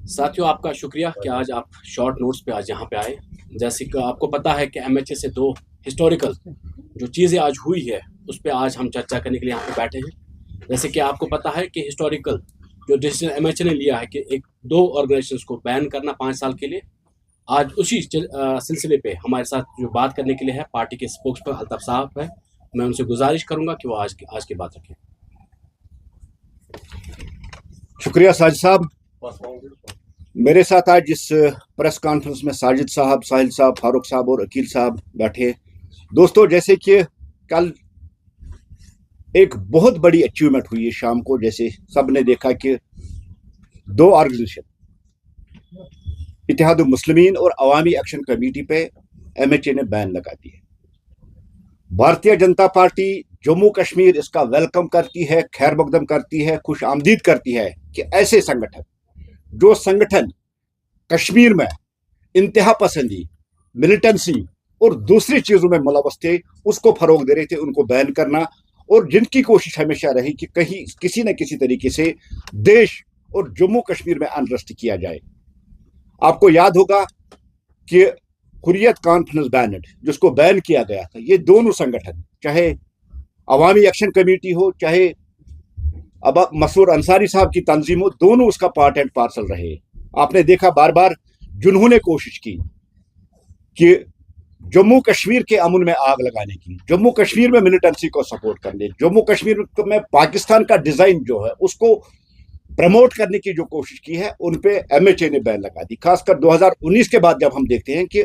साथियों, आपका शुक्रिया कि आज आप शॉर्ट नोट्स पे आज यहाँ पे आए। जैसे कि आपको पता है कि एमएचए से दो हिस्टोरिकल जो चीज़ें आज हुई है उस पे आज हम चर्चा करने के लिए यहाँ पे बैठे हैं। जैसे कि आपको पता है कि हिस्टोरिकल जो डिसीजन एमएचए ने लिया है कि एक दो ऑर्गेनाइजेशंस को बैन करना 5 साल के लिए, आज उसी सिलसिले पे हमारे साथ जो बात करने के लिए है पार्टी के स्पोक्स पर अल्ताफ साहब है। मैं उनसे गुजारिश करूंगा कि वो आज की बात रखें। शुक्रिया साजिद साहब। मेरे साथ आज इस प्रेस कॉन्फ्रेंस में साजिद साहब, साहिल साहब, फारूक साहब और अकील साहब बैठे। दोस्तों, जैसे कि कल एक बहुत बड़ी अचीवमेंट हुई है शाम को, जैसे सब ने देखा कि दो ऑर्गेनाइजेशन इत्तेहादुल मुस्लिमीन और अवामी एक्शन कमेटी पे एमएचए ने बैन लगा दिया। भारतीय जनता पार्टी जम्मू कश्मीर इसका वेलकम करती है, खैर मकदम करती है, खुश आमदीद करती है कि ऐसे संगठन जो संगठन कश्मीर में इंतहा पसंदी, मिलिटेंसी और दूसरी चीजों में मुलव्वस थे उसको फरोग दे रहे थे, उनको बैन करना। और जिनकी कोशिश हमेशा रही कि कहीं किसी न किसी तरीके से देश और जम्मू कश्मीर में अनरेस्ट किया जाए। आपको याद होगा कि हुर्रियत कॉन्फ्रेंस बैनड जिसको बैन किया गया था, ये दोनों संगठन, चाहे अवामी एक्शन कमेटी हो चाहे अब मसूर अंसारी साहब की तंजीम हो, दोनों उसका पार्ट एंड पार्सल रहे। आपने देखा बार बार जिन्होंने कोशिश की कि जम्मू कश्मीर के अमन में आग लगाने की, जम्मू कश्मीर में मिलिटेंसी को सपोर्ट करने, जम्मू कश्मीर में पाकिस्तान का डिजाइन जो है उसको प्रमोट करने की जो कोशिश की है, उन पे एमएचए ने बैन लगा दी। खासकर 2019 के बाद जब हम देखते हैं कि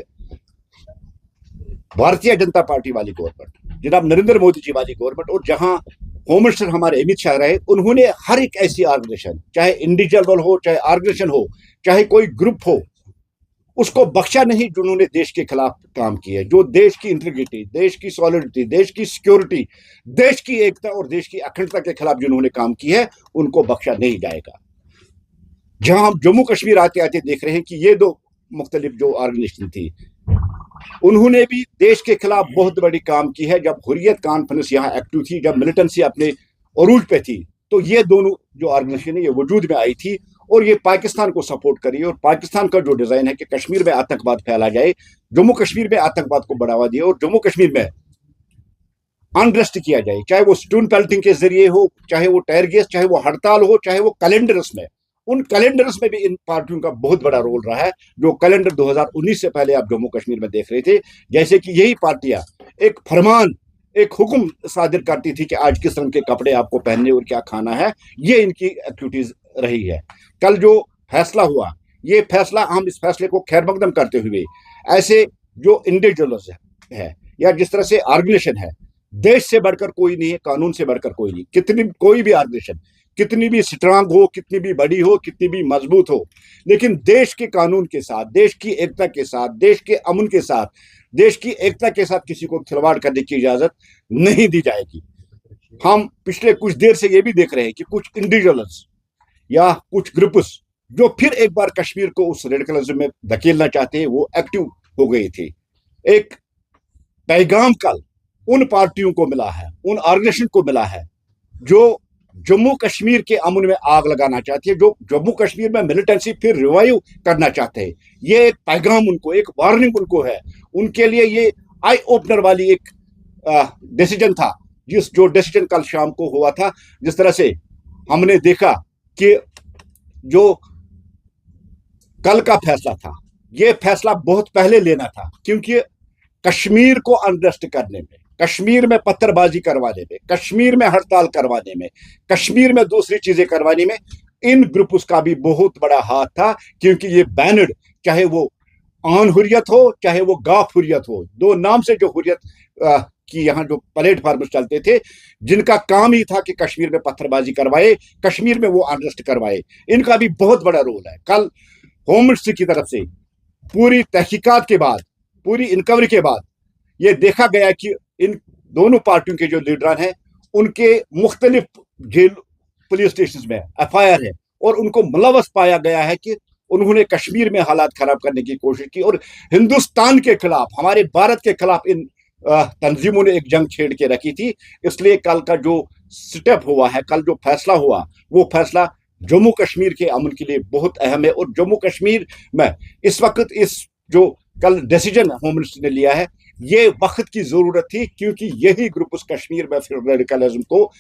भारतीय जनता पार्टी वाली गवर्नमेंट, जनाब नरेंद्र मोदी जी वाली गवर्नमेंट, और जहां होम मिनिस्टर हमारे अमित शाह रहे, उन्होंने हर एक ऐसी ऑर्गेनाइजेशन, चाहे इंडिविजुअल हो, चाहे ऑर्गेनाइजेशन हो, चाहे कोई ग्रुप हो, उसको बख्शा नहीं जिन्होंने देश के खिलाफ काम किया, जो देश की इंटीग्रिटी, देश की सॉलिडिटी, देश की सिक्योरिटी, देश की एकता और देश की अखंडता के खिलाफ जिन्होंने काम किया है, उनको बख्शा नहीं जाएगा। जहां हम जम्मू कश्मीर आते आते देख रहे हैं कि ये दो मुख्तलिफ जो ऑर्गेनाइजेशन थी, उन्होंने भी देश के खिलाफ बहुत बड़ी काम की है। जब हुर्रियत कॉन्फ्रेंस यहाँ एक्टिव थी, जब मिलिटेंसी अपने अरूज पे थी, तो ये दोनों जो ऑर्गेनाइजेशन है ये वजूद में आई थी और ये पाकिस्तान को सपोर्ट करी। और पाकिस्तान का जो डिजाइन है कि कश्मीर में आतंकवाद फैला जाए, जम्मू कश्मीर में आतंकवाद को बढ़ावा दिया और जम्मू कश्मीर में अनरेस्ट किया जाए, चाहे वो स्टोन पेल्टिंग के जरिए हो, चाहे वो टायर गैस, चाहे वो हड़ताल हो, चाहे वो कैलेंडर्स में, उन कैलेंडर्स में भी इन पार्टियों का बहुत बड़ा रोल रहा है। जो कैलेंडर 2019 से पहले आप जम्मू कश्मीर में देख रहे थे, जैसे कि यही पार्टियां एक फरमान, एक हुक्म सादिर करती थी कि आज किस रंग के कपड़े आपको पहनने और क्या खाना है, ये इनकी एक्टिविटीज रही है। कल जो फैसला हुआ, ये फैसला, हम इस फैसले को खैर मकदम करते हुए ऐसे जो इंडिविजुअल्स है या जिस तरह से ऑर्गेनाइजेशन है, देश से बढ़कर कोई नहीं है, कानून से बढ़कर कोई नहीं, कितनी कोई भी ऑर्गेनाइजेशन कितनी भी स्ट्रांग हो, कितनी भी बड़ी हो, कितनी भी मजबूत हो, लेकिन देश के कानून के साथ, देश की एकता के साथ, देश के अमन के साथ, देश की एकता के साथ किसी को खिलवाड़ करने की इजाजत नहीं दी जाएगी। हम पिछले कुछ देर से ये भी देख रहे हैं कि कुछ इंडिविजुअल्स या कुछ ग्रुप्स जो फिर एक बार कश्मीर को उस रेडिकलिज्म में धकेलना चाहते हैं, वो एक्टिव हो गए थे। एक पैगाम कल उन पार्टियों को मिला है, उन ऑर्गेनाइजेशन को मिला है जो जम्मू कश्मीर के अमन में आग लगाना चाहती है, जो जम्मू कश्मीर में मिलिटेंसी फिर रिवाइव करना चाहते हैं। ये एक पैगाम उनको, एक वार्निंग उनको है। उनके लिए ये आई ओपनर वाली एक डिसीजन था, जो डिसीजन कल शाम को हुआ था। जिस तरह से हमने देखा कि जो कल का फैसला था, ये फैसला बहुत पहले लेना था, क्योंकि कश्मीर को अनरेस्ट करने में, कश्मीर में पत्थरबाजी करवाने में, कश्मीर में हड़ताल करवाने में, कश्मीर में दूसरी चीजें करवाने में इन ग्रुप्स का भी बहुत बड़ा हाथ था। क्योंकि ये बैनड, चाहे वो आन हुर्रियत हो चाहे वो गाफ हुर्रियत हो, दो नाम से जो हुर्रियत की यहाँ जो प्लेटफॉर्म चलते थे, जिनका काम ही था कि कश्मीर में पत्थरबाजी करवाए, कश्मीर में वो अनरेस्ट करवाए, इनका भी बहुत बड़ा रोल है। कल होम मिनिस्ट्री की तरफ से पूरी तहकीकात के बाद, पूरी इंक्वायरी के बाद ये देखा गया कि इन दोनों पार्टियों के जो लीडर हैं, उनके मुख्तलिफ जेल पुलिस स्टेशन में एफआईआर है और उनको मुलव्वस पाया गया है कि उन्होंने कश्मीर में हालात खराब करने की कोशिश की और हिंदुस्तान के खिलाफ, हमारे भारत के खिलाफ इन तंजीमों ने एक जंग छेड़ के रखी थी। इसलिए कल का जो स्टेप हुआ है, कल जो फैसला हुआ, वो फैसला जम्मू कश्मीर के अमन के लिए बहुत अहम है। और जम्मू कश्मीर में इस वक्त इस जो कल डिसीजन होम मिनिस्टर ने लिया है, ये वक्त की जरूरत थी, क्योंकि यही ग्रुप उस कश्मीर में फिर रेडिकलिज्म को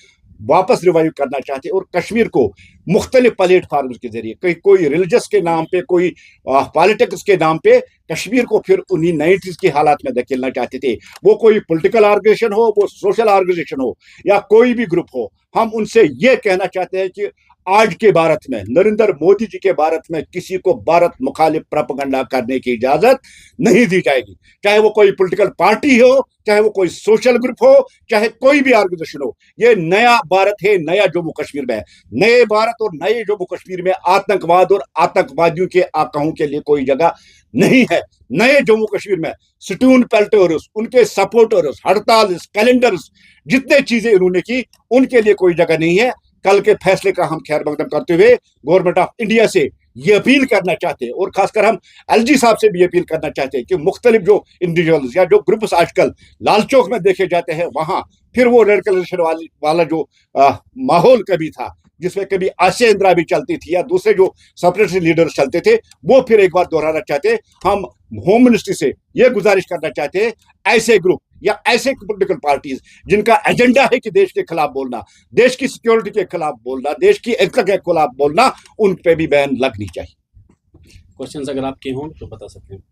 वापस रिवाइव करना चाहते और कश्मीर को मुख्तलिफ प्लेटफार्म के जरिए कोई रिलीजियस के नाम पे, कोई पॉलिटिक्स के नाम पे कश्मीर को फिर उन्हीं 90s की हालात में धकेलना चाहते थे। वो कोई पॉलिटिकल ऑर्गेनाइजेशन हो, वो सोशल ऑर्गेनाइजेशन हो, या कोई भी ग्रुप हो, हम उनसे ये कहना चाहते हैं कि आज के भारत में, नरेंद्र मोदी जी के भारत में, किसी को भारत मुखालिफ प्रोपेगेंडा करने की इजाजत नहीं दी जाएगी। चाहे वो कोई पॉलिटिकल पार्टी हो, चाहे वो कोई सोशल ग्रुप हो, चाहे कोई भी ऑर्गेनाइजेशन हो। ये नया भारत है, नया जम्मू कश्मीर में। नए भारत और नए जम्मू कश्मीर में आतंकवाद और आतंकवादियों के आकाओं के लिए कोई जगह नहीं है। नए जम्मू कश्मीर में स्टून पेल्टर्स, उनके सपोर्टर्स, हड़ताल, कैलेंडर्स, जितने चीजें इन्होंने की, उनके लिए कोई जगह नहीं है। कल के फैसले का हम खैर मकदम करते हुए गवर्नमेंट ऑफ इंडिया से ये अपील करना चाहते हैं, और खासकर हम एलजी साहब से भी अपील करना चाहते हैं कि मुख्तलिफ जो इंडिविजुअल्स या जो ग्रुप्स आजकल लाल चौक में देखे जाते हैं, वहां फिर वो रेडिकलाइजेशन वाला जो माहौल कभी था, जिसमें कभी आसिया इंदिरा भी चलती थी या दूसरे जो सेपरेटिस्ट लीडर्स चलते थे, वो फिर एक बार दोहराना चाहते हैं। हम होम मिनिस्ट्री से ये गुजारिश करना चाहते हैं, ऐसे ग्रुप या ऐसे पॉलिटिकल पार्टीज जिनका एजेंडा है कि देश के खिलाफ बोलना, देश की सिक्योरिटी के खिलाफ बोलना, देश की एकता के खिलाफ बोलना, उन पे भी बैन लगनी चाहिए। क्वेश्चंस अगर आपके हों तो बता सकते हैं।